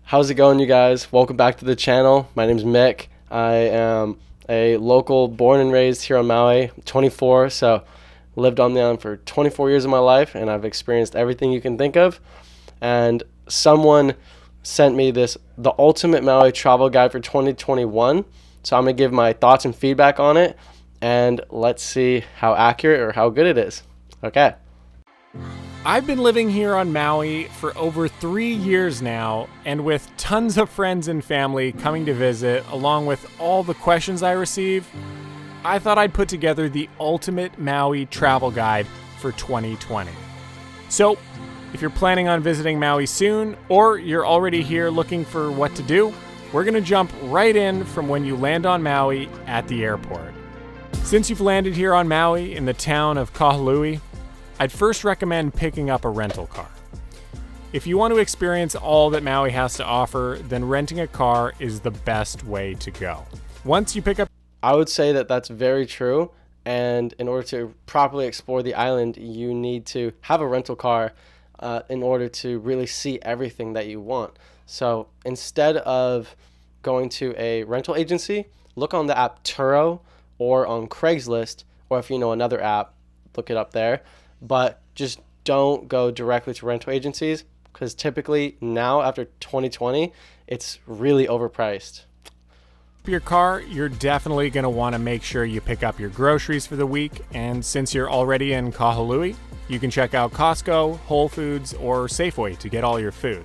How's it going, you guys? Welcome back to the channel. My name's Mick. I am a local, born and raised here on Maui. I'm 24, so lived on the island for 24 years of my life, and I've experienced everything you can think of. And someone sent me the ultimate Maui travel guide for 2021. So I'm gonna give my thoughts and feedback on it, and let's see how accurate or how good it is. Okay. I've been living here on Maui for over 3 years now, and with tons of friends and family coming to visit, along with all the questions I receive, I thought I'd put together the ultimate Maui travel guide for 2020. So, if you're planning on visiting Maui soon, or you're already here looking for what to do, we're gonna jump right in from when you land on Maui at the airport. Since you've landed here on Maui in the town of Kahului, I'd first recommend picking up a rental car. If you want to experience all that Maui has to offer, then renting a car is the best way to go. Once you pick up... I would say that that's very true, and in order to properly explore the island, you need to have a rental car in order to really see everything that you want. So instead of going to a rental agency, look on the app Turo or on Craigslist, or if you know another app, look it up there. But just don't go directly to rental agencies, because typically now after 2020, it's really overpriced. Your car, you're definitely going to want to make sure you pick up your groceries for the week. And since you're already in Kahului, you can check out Costco, Whole Foods, or Safeway to get all your food.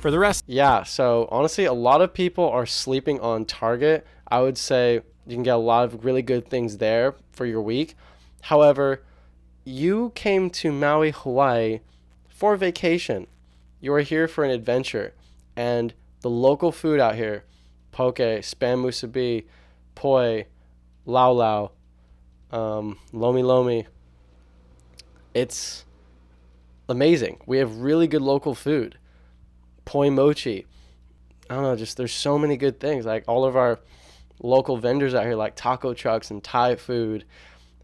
For the rest... Yeah, so honestly, a lot of people are sleeping on Target. I would say you can get a lot of really good things there for your week. However, you came to Maui, Hawaii for vacation. You are here for an adventure. And the local food out here, poke, spam musubi, poi, lau, lomi lomi, it's amazing. We have really good local food. Poi mochi. I don't know, just there's so many good things. Like all of our local vendors out here, like taco trucks and Thai food,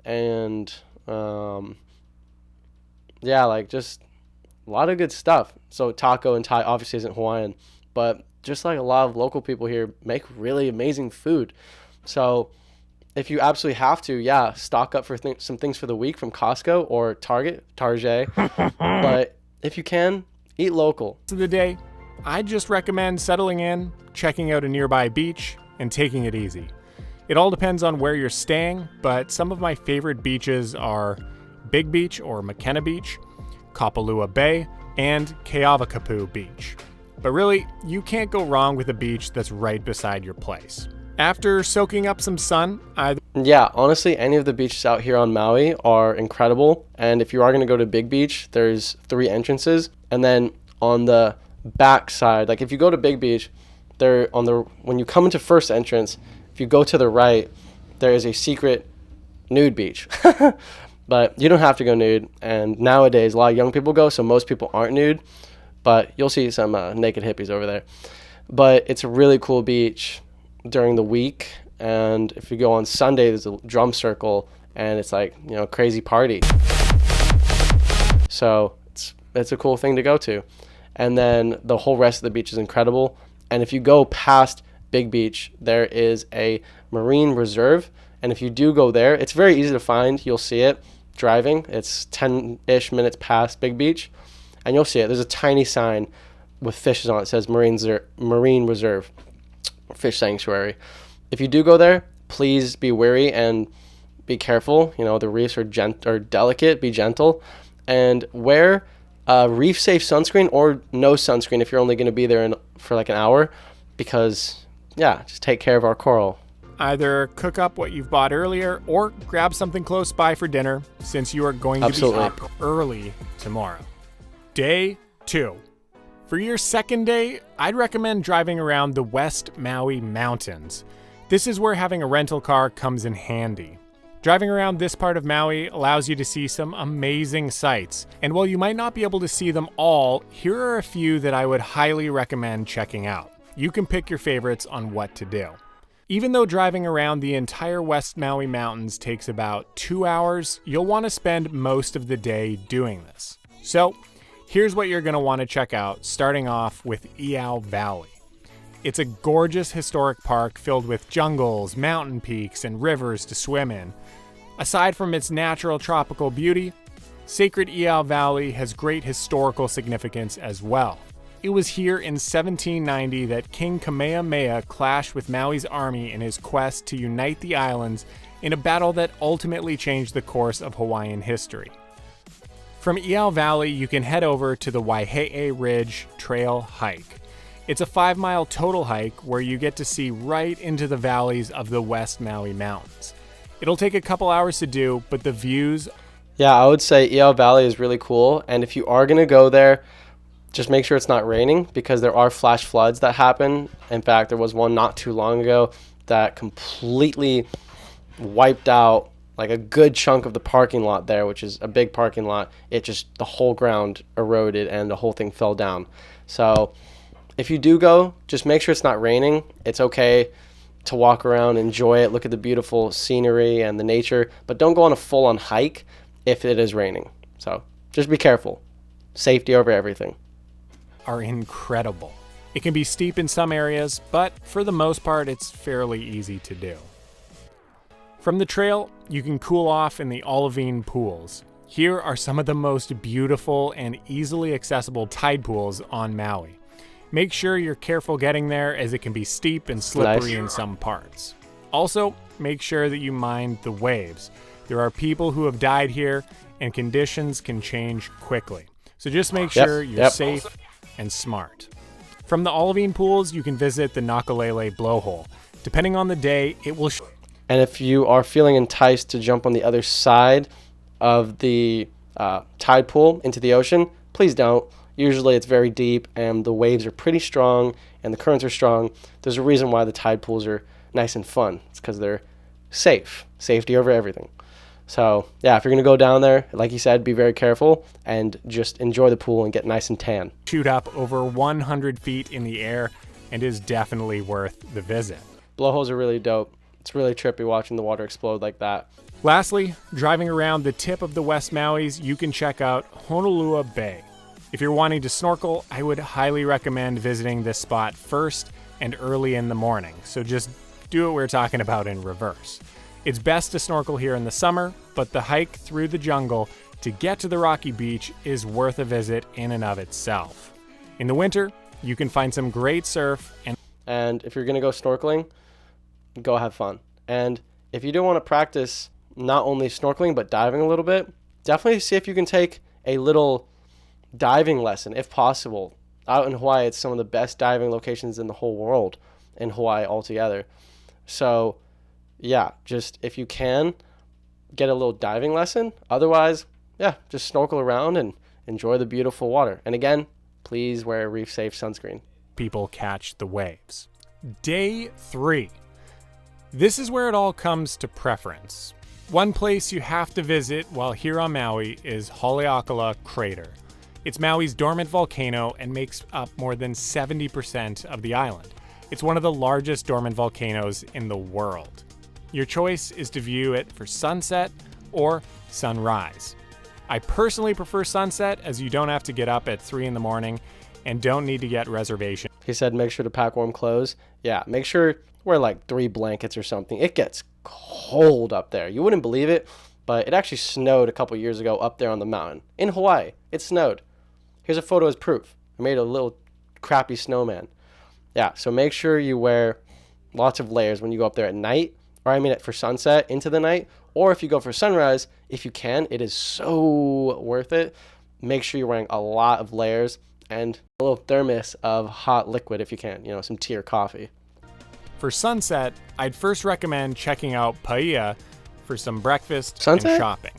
and yeah, like just a lot of good stuff. So taco and Thai obviously isn't Hawaiian, but just like a lot of local people here make really amazing food. So if you absolutely have to, yeah, stock up for some things for the week from Costco or Target. But if you can, eat local. For the day, I'd just recommend settling in, checking out a nearby beach, and taking it easy. It all depends on where you're staying, but some of my favorite beaches are Big Beach or McKenna Beach, Kapalua Bay, and Keawakapu Beach. But really, you can't go wrong with a beach that's right beside your place. After soaking up some sun, Yeah, honestly, any of the beaches out here on Maui are incredible. And if you are going to go to Big Beach, there's 3 entrances. And then on the back side, like if you go to Big Beach, when you come into first entrance, if you go to the right, there is a secret nude beach. But you don't have to go nude. And nowadays, a lot of young people go, so most people aren't nude. But you'll see some naked hippies over there. But it's a really cool beach during the week. And if you go on Sunday, there's a drum circle, and it's like, you know, crazy party. So it's a cool thing to go to. And then the whole rest of the beach is incredible. And if you go past Big Beach, there is a marine reserve. And if you do go there, it's very easy to find. You'll see it driving. It's 10-ish minutes past Big Beach. And you'll see it. There's a tiny sign with fishes on it. It says Marine Reserve, Fish Sanctuary. If you do go there, please be wary and be careful. You know, the reefs are delicate. Be gentle. And wear reef-safe sunscreen or no sunscreen if you're only going to be there for like an hour. Because, yeah, just take care of our coral. Either cook up what you've bought earlier or grab something close by for dinner, since you are going to be up early tomorrow. Day 2. For your second day, I'd recommend driving around the West Maui Mountains. This is where having a rental car comes in handy. Driving around this part of Maui allows you to see some amazing sights, and while you might not be able to see them all, here are a few that I would highly recommend checking out. You can pick your favorites on what to do. Even though driving around the entire West Maui Mountains takes about 2 hours, you'll want to spend most of the day doing this. So, Here's what you're going to want to check out, starting off with Luau Valley. It's a gorgeous historic park filled with jungles, mountain peaks, and rivers to swim in. Aside from its natural tropical beauty, Sacred Luau Valley has great historical significance as well. It was here in 1790 that King Kamehameha clashed with Maui's army in his quest to unite the islands in a battle that ultimately changed the course of Hawaiian history. From Luau Valley, you can head over to the Waihe'e Ridge Trail hike. It's a 5-mile total hike where you get to see right into the valleys of the West Maui Mountains. It'll take a couple hours to do, but the views... Yeah, I would say Luau Valley is really cool. And if you are going to go there, just make sure it's not raining, because there are flash floods that happen. In fact, there was one not too long ago that completely wiped out like a good chunk of the parking lot there, which is a big parking lot. The whole ground eroded and the whole thing fell down. So if you do go, just make sure it's not raining. It's okay to walk around, enjoy it, look at the beautiful scenery and the nature, but don't go on a full-on hike if it is raining. So just be careful. Safety over everything. Are incredible. It can be steep in some areas, but for the most part, it's fairly easy to do. From the trail, you can cool off in the olivine pools. Here are some of the most beautiful and easily accessible tide pools on Maui. Make sure you're careful getting there, as it can be steep and slippery in some parts. Also, make sure that you mind the waves. There are people who have died here, and conditions can change quickly. So just make sure you're safe and smart. From the olivine pools, you can visit the Nakalele blowhole. Depending on the day, it will... And if you are feeling enticed to jump on the other side of the tide pool into the ocean, please don't. Usually it's very deep and the waves are pretty strong and the currents are strong. There's a reason why the tide pools are nice and fun. It's because they're safe. Safety over everything. So yeah, if you're going to go down there, like you said, be very careful and just enjoy the pool and get nice and tan. Shoot up over 100 feet in the air and is definitely worth the visit. Blowholes are really dope. It's really trippy watching the water explode like that. Lastly, driving around the tip of the West Maui's, you can check out Honolua Bay. If you're wanting to snorkel, I would highly recommend visiting this spot first and early in the morning. So just do what we're talking about in reverse. It's best to snorkel here in the summer, but the hike through the jungle to get to the rocky beach is worth a visit in and of itself. In the winter, you can find some great surf. And if you're going to go snorkeling, go have fun. And if you do want to practice not only snorkeling but diving a little bit, definitely see if you can take a little diving lesson if possible. Out in Hawaii, it's some of the best diving locations in the whole world in Hawaii altogether. So yeah, just if you can, get a little diving lesson. Otherwise, yeah, just snorkel around and enjoy the beautiful water. And again, please wear reef safe sunscreen. People catch the waves. Day 3. This is where it all comes to preference. One place you have to visit while here on Maui is Haleakala Crater. It's Maui's dormant volcano and makes up more than 70% of the island. It's one of the largest dormant volcanoes in the world. Your choice is to view it for sunset or sunrise. I personally prefer sunset, as you don't have to get up at 3 in the morning and don't need to get reservations. He said make sure to pack warm clothes. Yeah, make sure wear like 3 blankets or something. It gets cold up there. You wouldn't believe it, but it actually snowed a couple years ago up there on the mountain. In Hawaii, it snowed. Here's a photo as proof. I made a little crappy snowman. Yeah, so make sure you wear lots of layers when you go up there at night, or I mean for sunset into the night, or if you go for sunrise, if you can, it is so worth it. Make sure you're wearing a lot of layers and a little thermos of hot liquid if you can, some tea or coffee. For sunset, I'd first recommend checking out Paia for some breakfast Sunset? and shopping.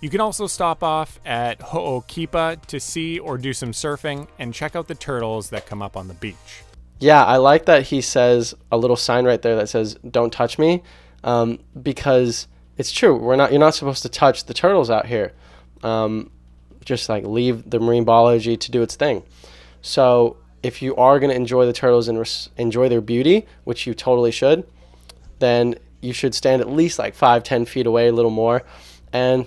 You can also stop off at Ho'okipa to see or do some surfing and check out the turtles that come up on the beach. Yeah, I like that he says a little sign right there that says "Don't touch me," because it's true. You're not supposed to touch the turtles out here. Just like leave the marine biology to do its thing. So if you are going to enjoy the turtles and enjoy their beauty, which you totally should, then you should stand at least like 5-10 feet away, a little more, and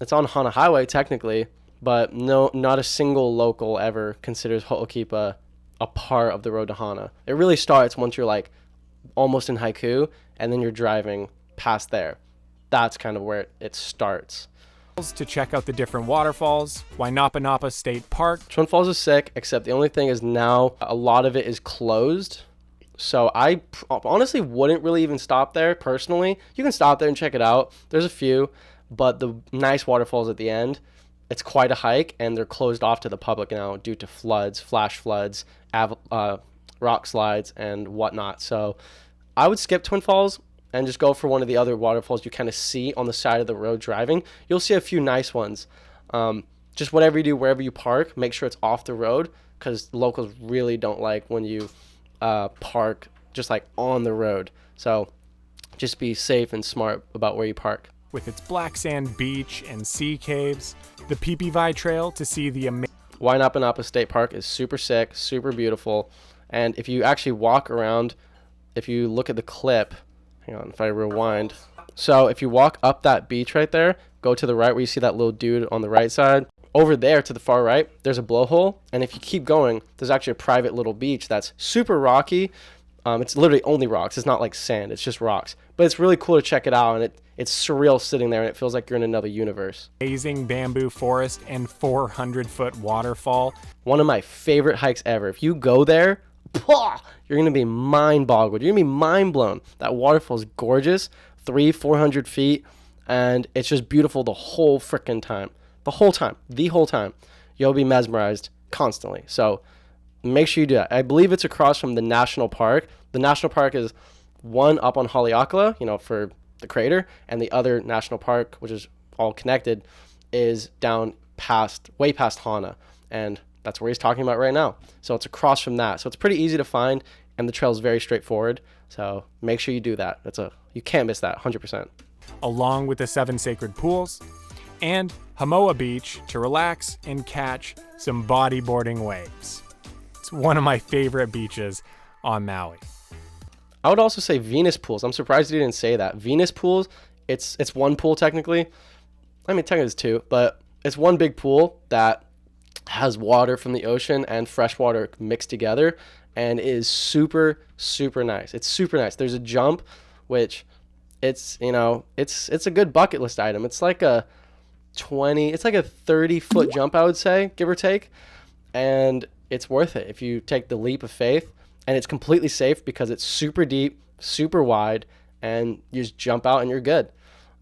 It's on Hana Highway technically, but no, not a single local ever considers Ho'okipa a part of the road to Hana. It really starts once you're like almost in Haiku, and then you're driving past there. That's kind of where it starts. To check out the different waterfalls, Opanapa State Park. Twin Falls is sick, except the only thing is now a lot of it is closed. So I honestly wouldn't really even stop there personally. You can stop there and check it out. There's a few, but the nice waterfalls at the end, it's quite a hike, and they're closed off to the public now due to floods, flash floods, rock slides, and whatnot. So I would skip Twin Falls and just go for one of the other waterfalls you kind of see on the side of the road driving. You'll see a few nice ones. Just whatever you do, wherever you park, make sure it's off the road, because locals really don't like when you park just like on the road. So just be safe and smart about where you park. With its black sand beach and sea caves, the Pipivai Trail to see the amazing Opanapa State Park is super sick, super beautiful. And if you actually walk around, if you look at the clip, hang on, if I rewind. So if you walk up that beach right there, go to the right where you see that little dude on the right side. Over there to the far right, there's a blowhole. And if you keep going, there's actually a private little beach that's super rocky. It's literally only rocks. It's not like sand. It's just rocks. But it's really cool to check it out. And it's surreal sitting there, and it feels like you're in another universe. amazing bamboo forest and 400-foot waterfall. One of my favorite hikes ever. If you go there, you're going to be mind-boggled. You're going to be mind-blown. That waterfall is gorgeous, 400 feet, and it's just beautiful the whole freaking time. The whole time. You'll be mesmerized constantly. So make sure you do that. I believe it's across from the national park. The national park is one up on Haleakala, for the crater, and the other national park, which is all connected, is down way past Hana, and that's where he's talking about right now. So it's across from that. So it's pretty easy to find, and the trail is very straightforward. So make sure you do that. You can't miss that, 100%. Along with the 7 sacred pools, and Hamoa Beach to relax and catch some bodyboarding waves. It's one of my favorite beaches on Maui. I would also say Venus pools. I'm surprised you didn't say that. Venus pools, it's one pool technically. I mean, technically it's two, but it's one big pool that has water from the ocean and fresh water mixed together, and is super, super nice. It's super nice. There's a jump, which it's a good bucket list item. It's like a 30-foot jump, I would say, give or take, and it's worth it if you take the leap of faith. And it's completely safe because it's super deep, super wide, and you just jump out and you're good.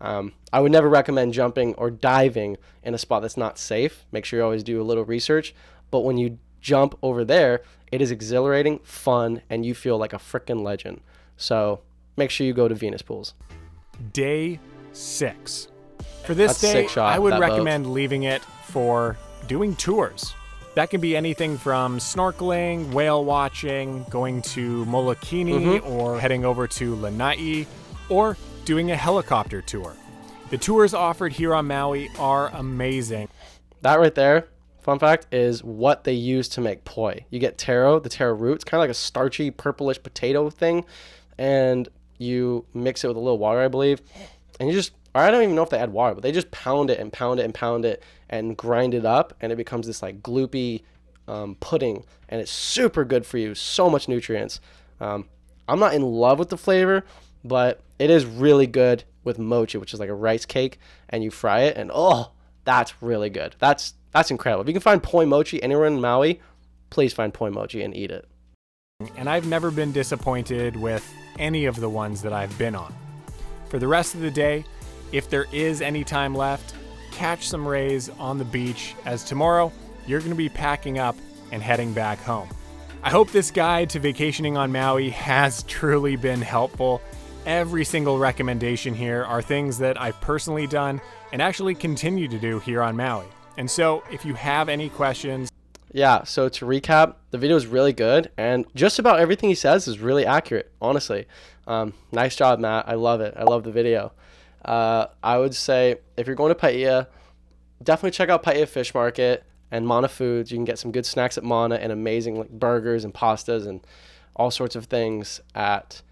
I would never recommend jumping or diving in a spot that's not safe. Make sure you always do a little research. But when you jump over there, it is exhilarating, fun, and you feel like a freaking legend. So make sure you go to Venus pools. Day 6. For this That's a day, sick shot, I would that recommend leaving it for doing tours. That can be anything from snorkeling, whale watching, going to Molokini, or heading over to Lanai, or doing a helicopter tour. The tours offered here on Maui are amazing. That right there, fun fact, is what they use to make poi. You get the taro root. It's kind of like a starchy, purplish potato thing, and you mix it with a little water, I believe, and I don't even know if they add water, but they just pound it and pound it and pound it and grind it up, and it becomes this like gloopy pudding, and it's super good for you. So much nutrients. I'm not in love with the flavor, but it is really good with mochi, which is like a rice cake, and you fry it, and that's really good. That's incredible. If you can find poi mochi anywhere in Maui, please find poi mochi and eat it. And I've never been disappointed with any of the ones that I've been on. For the rest of the day, if there is any time left, catch some rays on the beach, as tomorrow you're going to be packing up and heading back home. I hope this guide to vacationing on Maui has truly been helpful. Every single recommendation here are things that I've personally done and actually continue to do here on Maui. And so if you have any questions... Yeah, so to recap, the video is really good, and just about everything he says is really accurate, honestly. Nice job, Matt. I love it. I love the video. I would say if you're going to Paia, definitely check out Paia Fish Market and Mana Foods. You can get some good snacks at Mana and amazing burgers and pastas and all sorts of things at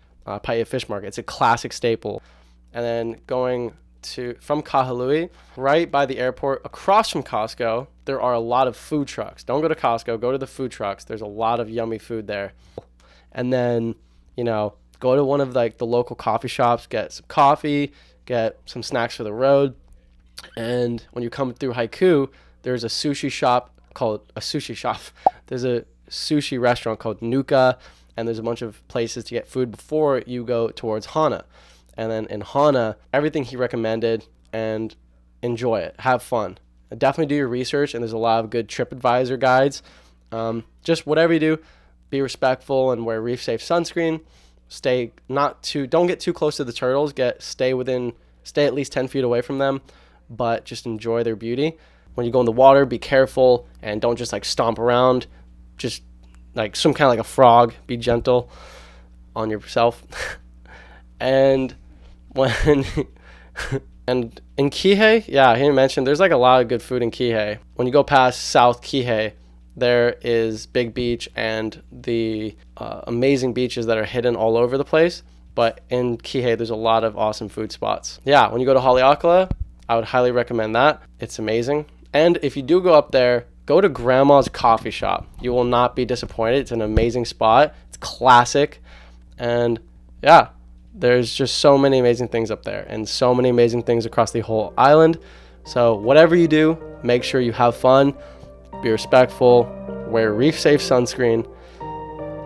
Paia Fish Market. It's a classic staple. And then going from Kahului, right by the airport, across from Costco, there are a lot of food trucks. Don't go to Costco, go to the food trucks. There's a lot of yummy food there. And then, go to one of like the local coffee shops, get some coffee, get some snacks for the road. And when you come through Haiku, there's a sushi shop. There's a sushi restaurant called Nuka, and there's a bunch of places to get food before you go towards Hana. And then in Hana, everything he recommended, and enjoy it. Have fun. Definitely do your research, and there's a lot of good TripAdvisor guides. Just whatever you do, be respectful and wear reef safe sunscreen. Don't get too close to the turtles. Stay at least 10 feet away from them, but just enjoy their beauty. When you go in the water, be careful and don't just like stomp around. Just like swim kind of like a frog. Be gentle on yourself. And and in Kihei, he didn't mention, there's like a lot of good food in Kihei. When you go past South Kihei, there is Big Beach and the amazing beaches that are hidden all over the place. But in Kihei, there's a lot of awesome food spots. When you go to Haleakala, I would highly recommend that. It's amazing. And if you do go up there, go to Grandma's Coffee Shop. You will not be disappointed. It's an amazing spot. It's classic. And there's just so many amazing things up there and so many amazing things across the whole island. So whatever you do, make sure you have fun, be respectful, wear reef safe sunscreen,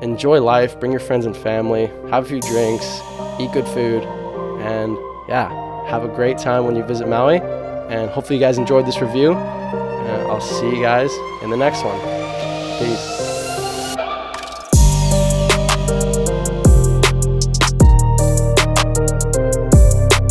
enjoy life, bring your friends and family, have a few drinks, eat good food, and have a great time when you visit Maui. And hopefully you guys enjoyed this review. And I'll see you guys in the next one. Peace.